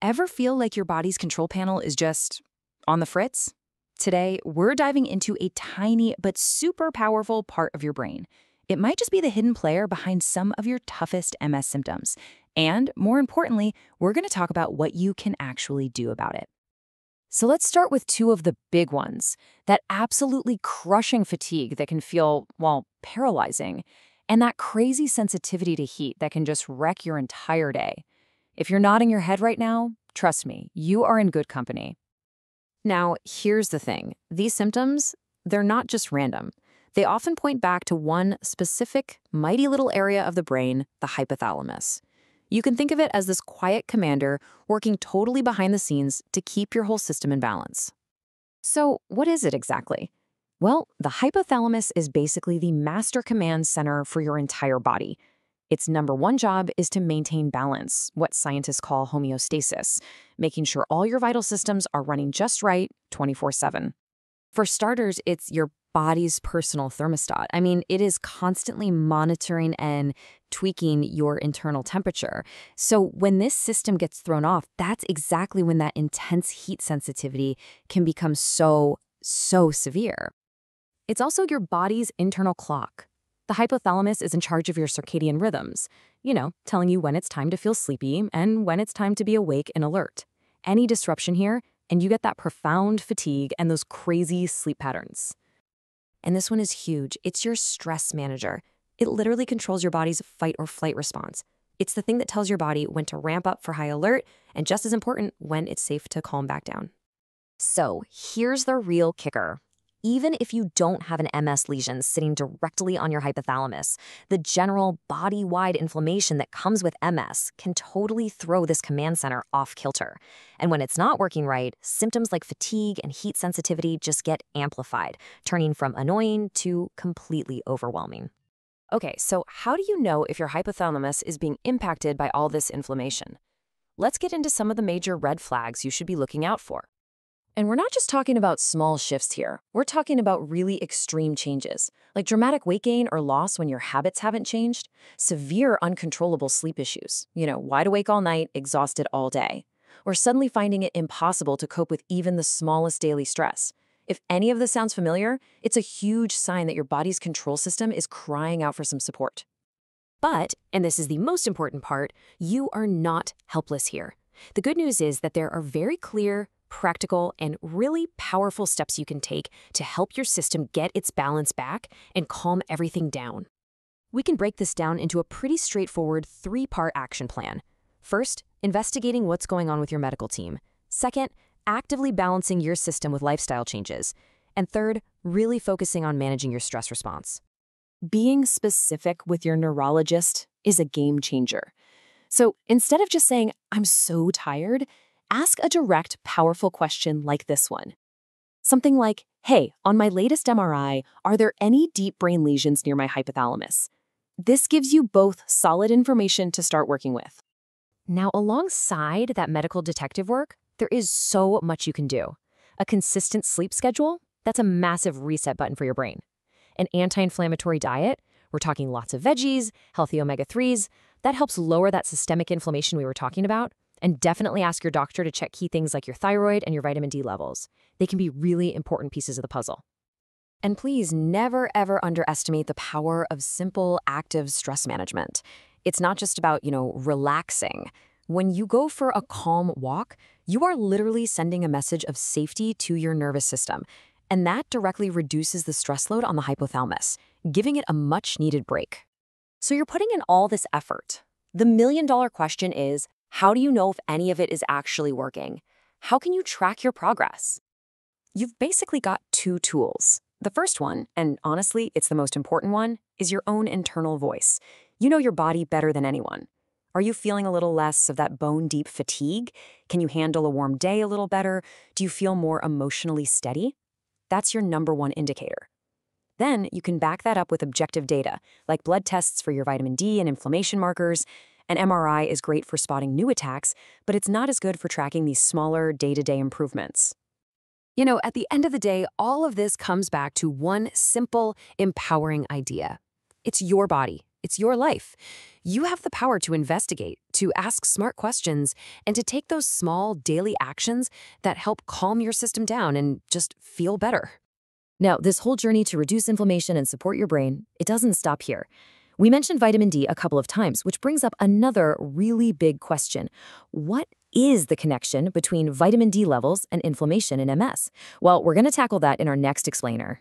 Ever feel like your body's control panel is just on the fritz? Today, we're diving into a tiny but super powerful part of your brain. It might just be the hidden player behind some of your toughest MS symptoms. And more importantly, we're going to talk about what you can actually do about it. So let's start with two of the big ones, that absolutely crushing fatigue that can feel, well, paralyzing, and that crazy sensitivity to heat that can just wreck your entire day. If you're nodding your head right now, trust me, you are in good company. Now, here's the thing. These symptoms, they're not just random. They often point back to one specific, mighty little area of the brain, the hypothalamus. You can think of it as this quiet commander working totally behind the scenes to keep your whole system in balance. So, what is it exactly? Well, the hypothalamus is basically the master command center for your entire body. Its number one job is to maintain balance, what scientists call homeostasis, making sure all your vital systems are running just right 24/7. For starters, it's your body's personal thermostat. I mean, it is constantly monitoring and tweaking your internal temperature. So when this system gets thrown off, that's exactly when that intense heat sensitivity can become so severe. It's also your body's internal clock. The hypothalamus is in charge of your circadian rhythms, telling you when it's time to feel sleepy and when it's time to be awake and alert. Any disruption here, and you get that profound fatigue and those crazy sleep patterns. And this one is huge. It's your stress manager. It literally controls your body's fight or flight response. It's the thing that tells your body when to ramp up for high alert, and just as important, when it's safe to calm back down. So here's the real kicker. Even if you don't have an MS lesion sitting directly on your hypothalamus, the general body-wide inflammation that comes with MS can totally throw this command center off kilter. And when it's not working right, symptoms like fatigue and heat sensitivity just get amplified, turning from annoying to completely overwhelming. Okay, so how do you know if your hypothalamus is being impacted by all this inflammation? Let's get into some of the major red flags you should be looking out for. And we're not just talking about small shifts here. We're talking about really extreme changes, like dramatic weight gain or loss when your habits haven't changed, severe uncontrollable sleep issues, wide awake all night, exhausted all day, or suddenly finding it impossible to cope with even the smallest daily stress. If any of this sounds familiar, it's a huge sign that your body's control system is crying out for some support. But, and this is the most important part, you are not helpless here. The good news is that there are very clear, practical, and really powerful steps you can take to help your system get its balance back and calm everything down. We can break this down into a pretty straightforward 3-part action plan. First, investigating what's going on with your medical team. Second, actively balancing your system with lifestyle changes. And third, really focusing on managing your stress response. Being specific with your neurologist is a game changer. So instead of just saying, "I'm so tired," ask a direct, powerful question like this one. Something like, "Hey, on my latest MRI, are there any deep brain lesions near my hypothalamus?" This gives you both solid information to start working with. Now, alongside that medical detective work, there is so much you can do. A consistent sleep schedule, that's a massive reset button for your brain. An anti-inflammatory diet, we're talking lots of veggies, healthy omega-3s, that helps lower that systemic inflammation we were talking about. And definitely ask your doctor to check key things like your thyroid and your vitamin D levels. They can be really important pieces of the puzzle. And please never, ever underestimate the power of simple, active stress management. It's not just about, relaxing. When you go for a calm walk, you are literally sending a message of safety to your nervous system. And that directly reduces the stress load on the hypothalamus, giving it a much-needed break. So you're putting in all this effort. The million-dollar question is, how do you know if any of it is actually working? How can you track your progress? You've basically got 2 tools. The first one, and honestly, it's the most important one, is your own internal voice. You know your body better than anyone. Are you feeling a little less of that bone-deep fatigue? Can you handle a warm day a little better? Do you feel more emotionally steady? That's your number one indicator. Then you can back that up with objective data, like blood tests for your vitamin D and inflammation markers. An MRI is great for spotting new attacks, but it's not as good for tracking these smaller day-to-day improvements. At the end of the day, all of this comes back to one simple, empowering idea. It's your body. It's your life. You have the power to investigate, to ask smart questions, and to take those small daily actions that help calm your system down and just feel better. Now, this whole journey to reduce inflammation and support your brain, it doesn't stop here. We mentioned vitamin D a couple of times, which brings up another really big question. What is the connection between vitamin D levels and inflammation in MS? Well, we're going to tackle that in our next explainer.